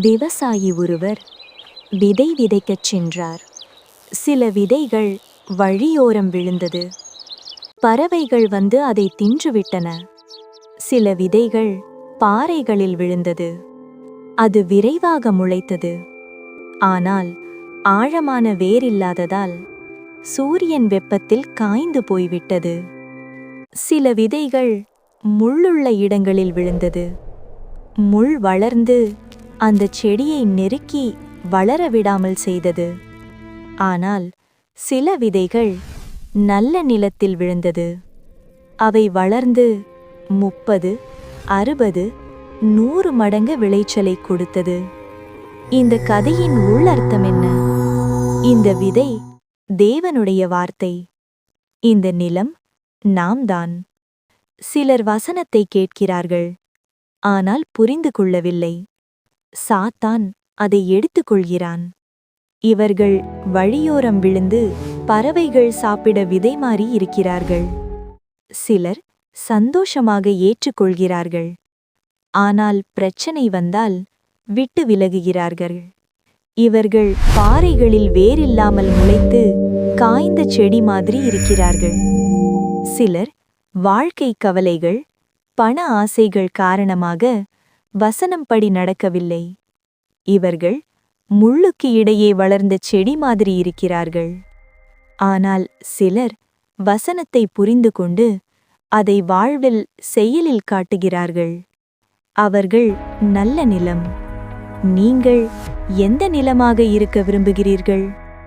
விவசாயி ஒருவர் விதை விதைக்கச் சென்றார். சில விதைகள் வழியோரம் விழுந்தது. பறவைகள் வந்து அதை தின்றுவிட்டன. சில விதைகள் பாறைகளில் விழுந்தது. அது விரைவாக முளைத்தது. ஆனால் ஆழமான வேரில்லாததால் சூரியன் வெப்பத்தில் காய்ந்து போய்விட்டது. சில விதைகள் முள்ளுள்ள இடங்களில் விழுந்தது. முள் வளர்ந்து அந்த செடியை நெருக்கி வளர விடாமல் செய்தது. ஆனால் சில விதைகள் நல்ல நிலத்தில் விழுந்தது. அவை வளர்ந்து 30, 60, 100 மடங்கு விளைச்சலை கொடுத்தது. இந்த கதையின் உள்ளர்த்தம் என்ன? இந்த விதை தேவனுடைய வார்த்தை. இந்த நிலம் நாம் தான். சிலர் வசனத்தை கேட்கிறார்கள், ஆனால் புரிந்து கொள்ளவில்லை. சாத்தான் அதை எடுத்துக்கொள்கிறான். இவர்கள் வழியோரம் விழுந்து பறவைகள் சாப்பிட விதை மாறி இருக்கிறார்கள். சிலர் சந்தோஷமாக ஏற்றுக்கொள்கிறார்கள். ஆனால் பிரச்சனை வந்தால் விட்டு விலகுகிறார்கள். இவர்கள் பாறைகளில் வேரில்லாமல் முளைத்து காய்ந்த செடி மாதிரி இருக்கிறார்கள். சிலர் வாழ்க்கை கவலைகள், பண ஆசைகள் காரணமாக வசனம்படி நடக்கவில்லை. இவர்கள் முள்ளுக்கு இடையே வளர்ந்த செடி மாதிரி இருக்கிறார்கள். ஆனால் சிலர் வசனத்தை புரிந்து கொண்டு அதை வாழ்வில் செயலில் காட்டுகிறார்கள். அவர்கள் நல்ல நிலம். நீங்கள் எந்த நிலமாக இருக்க விரும்புகிறீர்கள்?